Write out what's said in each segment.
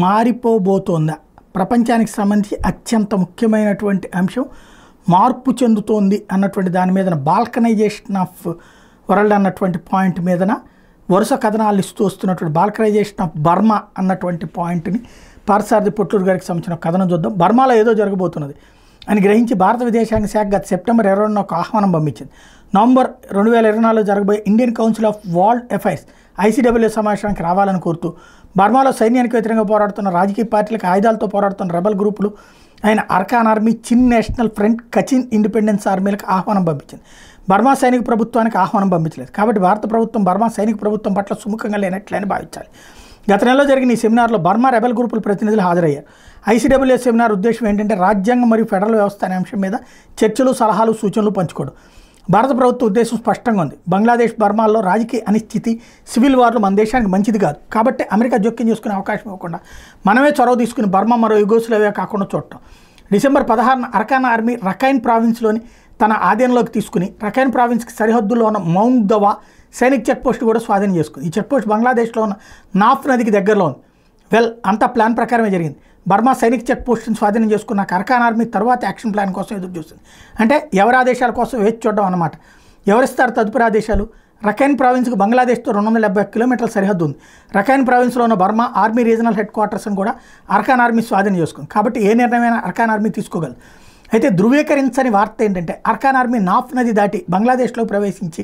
మారిపోబోతోందా? ప్రపంచానికి సంబంధించి అత్యంత ముఖ్యమైనటువంటి అంశం మార్పు చెందుతోంది అన్నటువంటి దాని మీదన బాల్కనైజేషన్ ఆఫ్ వరల్డ్ అన్నటువంటి పాయింట్ మీదన వరుస కథనాలు ఇస్తూ వస్తున్నటువంటి బాల్కనైజేషన్ ఆఫ్ బర్మా అన్నటువంటి పాయింట్ని పార్థసారథి పొట్లూరు గారికి సంబంధించిన కథనం చూద్దాం. బర్మాలో ఏదో జరగబోతున్నది అని గ్రహించి భారత విదేశాంగ శాఖ గత సెప్టెంబర్ 22న ఒక ఆహ్వానం పంపించింది. నవంబర్ 2024లో జరగబోయే Indian council of world affairs ICWA సమావేశానికి రావాలని కోరుతూ బర్మాలో సైన్యానికి వ్యతిరేకంగా పోరాడుతున్న రాజకీయ పార్టీలకు ఆయుధాలతో పోరాడుతున్న రెబల్ గ్రూపులు అయిన అర్కాన్ ఆర్మీ, చిన్ నేషనల్ ఫ్రంట్, కచిన్ ఇండిపెండెన్స్ ఆర్మీలకు ఆహ్వానం పంపించింది. బర్మా సైనిక ప్రభుత్వానికి ఆహ్వానం పంపించలేదు. కాబట్టి భారత ప్రభుత్వం బర్మా సైనిక ప్రభుత్వం పట్ల సుముఖంగా లేనట్లని భావించాలి. గత నెలలో జరిగిన ఈ సెమినార్లో బర్మా రెబల్ గ్రూపుల ప్రతినిధులు హాజరయ్యారు. ICWA సెమినార్ ఉద్దేశం ఏంటంటే రాజ్యాంగం మరియు ఫెడరల్ వ్యవస్థ అనే అంశం మీద చర్చలు, సలహాలు, సూచనలు పంచుకోవడం. భారత ప్రభుత్వ ఉద్దేశం స్పష్టంగా ఉంది. బంగ్లాదేశ్, బర్మాల్లో రాజకీయ అనిశ్చితి, సివిల్ వార్లు మన దేశానికి మంచిది కాదు. కాబట్టి అమెరికా జోక్యం చేసుకునే అవకాశం ఇవ్వకుండా మనమే చొరవ తీసుకుని బర్మా మరో యుగోస్లావియా కాకుండా చూడటం. డిసెంబర్ 16న అర్కాన్ ఆర్మీ రఖైన్ ప్రావిన్స్లోని తన ఆధీనంలోకి తీసుకుని రఖైన్ ప్రావిన్స్కి సరిహద్దుల్లో ఉన్న మౌంట్ దవా సైనిక్ చెక్పోస్ట్ కూడా స్వాధీనం చేసుకుంది. ఈ చెక్పోస్ట్ బంగ్లాదేశ్లో ఉన్న నాఫ్ నదికి దగ్గరలో ఉంది. అంతా ప్లాన్ ప్రకారమే జరిగింది. బర్మా సైనిక్ చెక్ పోస్ట్ని స్వాధీనం చేసుకున్న అర్కాన్ ఆర్మీ తర్వాత యాక్షన్ ప్లాన్ కోసం ఎదురు చూస్తుంది. అంటే ఎవరి ఆదేశాల కోసం వేచి చూడడం అన్నమాట. ఎవరిస్తారు తదుపరి ఆదేశాలు? రఖైన్ ప్రావిన్స్కి బంగ్లాదేశ్తో 270 కిలోమీటర్ల సరిహద్దు ఉంది. రఖైన్ ప్రావిన్స్లో ఉన్న బర్మా ఆర్మీ రీజనల్ హెడ్ క్వార్టర్స్ని కూడా అర్కాన్ ఆర్మీ స్వాధీనం చేసుకుంది. కాబట్టి ఏ నిర్ణయమైనా అర్కాన్ ఆర్మీ తీసుకోగలదు. అయితే ధృవీకరించని వార్త ఏంటంటే అర్కాన్ ఆర్మీ నాఫ్ నది దాటి బంగ్లాదేశ్లో ప్రవేశించి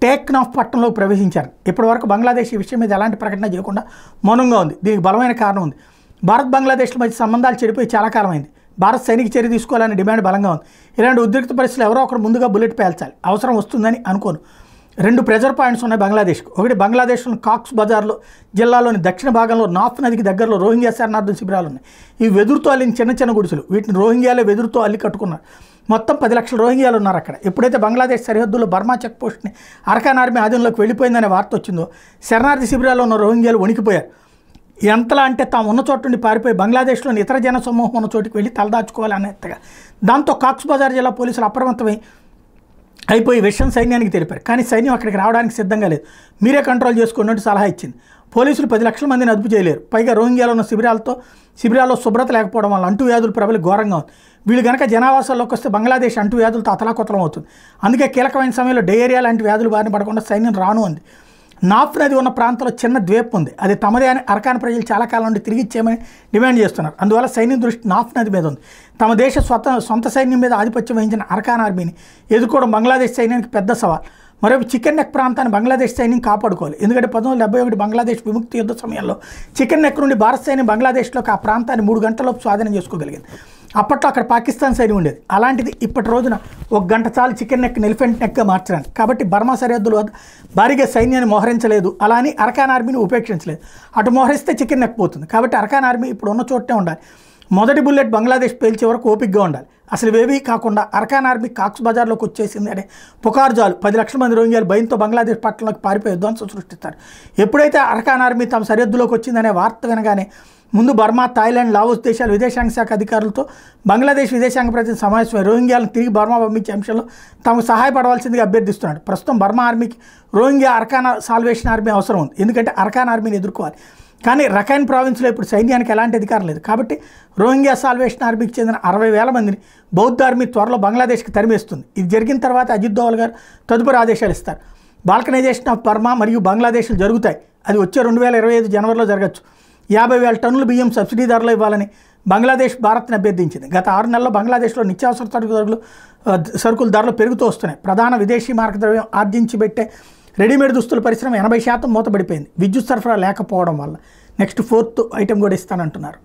టేక్నాఫ్ పట్టణంలోకి ప్రవేశించారు. ఇప్పటివరకు బంగ్లాదేశ్ ఈ విషయం మీద ఎలాంటి ప్రకటన చేయకుండా మౌనంగా ఉంది. దీనికి బలమైన కారణం ఉంది. భారత్, బంగ్లాదేశ్ల మధ్య సంబంధాలు చెడిపోయి చాలా కాలమైంది. భారత్ సైనిక చర్య తీసుకోవాలనే డిమాండ్ బలంగా ఉంది. ఇలాంటి ఉద్రిక్త పరిస్థితులు ఎవరో ఒకరు ముందుగా బుల్లెట్ పేల్చాలి. అవసరం వస్తుందని అనుకోను. 2 ప్రెజర్ పాయింట్స్ ఉన్నాయి బంగ్లాదేశ్కు. ఒకటి బంగ్లాదేశ్లోని కాక్స్ బజార్లో జిల్లాలోని దక్షిణ భాగంలో నాఫ్ నదికి దగ్గరలో రోహింగ్యా శరణార్థుల శిబిరాలు ఉన్నాయి. ఇవి వెదురుతో అల్లిన చిన్న చిన్న గుడిసెలు. వీటిని రోహింగ్యాలే వెదురుతో అల్లి కట్టుకున్నారు. మొత్తం 10 లక్షల రోహింగ్యాలు ఉన్నారు అక్కడ. ఎప్పుడైతే బంగ్లాదేశ్ సరిహద్దులో బర్మా చెక్ పోస్ట్ని అర్కాన్ ఆర్మీ ఆధీనంలోకి వెళ్ళిపోయిందనే వార్త వచ్చిందో శరణార్థి శిబిరాల్లో ఉన్న రోహింగ్యాలు వణికిపోయారు. ఎంతలా అంటే తాము ఉన్న చోటు నుండి పారిపోయి బంగ్లాదేశ్లోని ఇతర జన సమూహం ఉన్న చోటుకి వెళ్ళి తలదాచుకోవాలి అనేట్టుగా. దాంతో కాక్స్ బజార్ జిల్లా పోలీసులు అప్రమత్తమై అయిపోయి విషయం సైన్యానికి తెలిపారు. కానీ సైన్యం అక్కడికి రావడానికి సిద్ధంగా లేదు. మీరే కంట్రోల్ చేసుకోండి సలహా ఇచ్చింది. పోలీసులు 10 లక్షల మందిని అదుపు చేయలేరు. పైగా రోహింగ్యాలో ఉన్న శిబిరాల్లో శుభ్రత లేకపోవడం వల్ల అంటువ్యాధులు ప్రబలి ఘోరంగా ఉంది. వీళ్ళు కనుక జనావాసాల్లోకి వస్తే బంగ్లాదేశ్ అంటువ్యాధులతో అతలాకుతలం అవుతుంది. అందుకే కీలకమైన సమయంలో డయేరియా లాంటి వ్యాధులు బారిన పడకుండా సైన్యం రాను అంది. నాఫ్ నది ఉన్న ప్రాంతంలో చిన్న ద్వీపం ఉంది. అది తమదే అని అర్కాన్ ప్రజలు చాలా కాలం నుండి తిరిగి ఇచ్చేయమని డిమాండ్ చేస్తున్నారు. అందువల్ల సైన్యం దృష్టి నాఫ్ నది మీద ఉంది. తమ దేశ సొంత సైన్యం మీద ఆధిపత్యం వహించిన అర్కాన్ ఆర్మీని ఎదుర్కోవడం బంగ్లాదేశ్ సైన్యానికి పెద్ద సవాల్. మరోవైపు చికెన్ నెక్ ప్రాంతాన్ని బంగ్లాదేశ్ సైన్యం కాపాడుకోవాలి. ఎందుకంటే 1971 బంగ్లాదేశ్ విముక్తి యుద్ధ సమయంలో చికెన్ నెక్ నుండి భారత సైన్యం బంగ్లాదేశ్లోకి ఆ ప్రాంతాన్ని 3 గంటలలోపు స్వాధీనం చేసుకోగలిగింది. అప్పట్లో అక్కడ పాకిస్తాన్ సైన్యం ఉండేది. అలాంటిది ఇప్పటి రోజున 1 గంట చాలు చికెన్ నెక్ ఎలిఫెంట్ నెక్గా మార్చడానికి. కాబట్టి బర్మా సరిహద్దులు భారీగా సైన్యాన్ని మోహరించలేదు. అలా అని అర్కాన్ ఆర్మీని ఉపేక్షించలేదు. అటు మోహరిస్తే చికెన్ నెక్ పోతుంది. కాబట్టి అర్కాన్ ఆర్మీ ఇప్పుడు ఉన్న చోటే ఉండాలి. మొదటి బుల్లెట్ బంగ్లాదేశ్ పేల్చే వరకు ఓపికగా ఉండాలి. అసలు ఇవేవీ కాకుండా అర్కాన్ ఆర్మీ కాక్స్ బజార్లోకి వచ్చేసింది అనే పుకార్జాలు 10 లక్షల మంది రోహింగ్యాలు భయంతో బంగ్లాదేశ్ పట్టణంలోకి పారిపోయి విధ్వంసం సృష్టిస్తారు. ఎప్పుడైతే అర్కాన్ ఆర్మీ తమ సరిహద్దులోకి వచ్చిందనే వార్త వినగానే ముందు బర్మా, థాయిలాండ్, లావోస్ దేశాల విదేశాంగ శాఖ అధికారులతో బంగ్లాదేశ్ విదేశాంగ ప్రతినిధి సమావేశమై రోహింగ్యాలను తిరిగి బర్మా పంపించే అంశంలో తమకు సహాయపడవలసిందిగా అభ్యర్థిస్తున్నాడు. ప్రస్తుతం బర్మా ఆర్మీకి రోహింగ్యా అర్కాన్ సాల్వేషన్ ఆర్మీ అవసరం ఉంది. ఎందుకంటే అర్కాన్ ఆర్మీని ఎదుర్కోవాలి. కానీ రఖైన్ ప్రావిన్స్లో ఇప్పుడు సైన్యానికి ఎలాంటి అధికారం లేదు. కాబట్టి రోహింగ్యా సాల్వేషన్ ఆర్మీకి చెందిన 60,000 మందిని బౌద్ధ ఆర్మీ త్వరలో బంగ్లాదేశ్కి తరిమేస్తుంది. ఇది జరిగిన తర్వాత అజిత్ దోవల్ గారు తదుపరి ఆదేశాలు ఇస్తారు. బాల్కనైజేషన్ ఆఫ్ బర్మా మరియు బంగ్లాదేశ్లు జరుగుతాయి. అది వచ్చే 2025 జనవరిలో జరగచ్చు. 50,000 టన్నుల బియ్యం సబ్సిడీ ధరలో ఇవ్వాలని బంగ్లాదేశ్ భారత్ని అభ్యర్థించింది. గత 6 నెలల్లో బంగ్లాదేశ్లో నిత్యావసర సరుకుల ధరలు పెరుగుతూ వస్తున్నాయి. ప్రధాన విదేశీ మార్గద్రవ్యం ఆర్జించి పెట్టే రెడీమేడ్ దుస్తుల పరిశ్రమ 80% మూతపడిపోయింది విద్యుత్ సరఫరా లేకపోవడం వల్ల. నెక్స్ట్ 4th ఐటెం కూడా ఇస్తానంటున్నారు.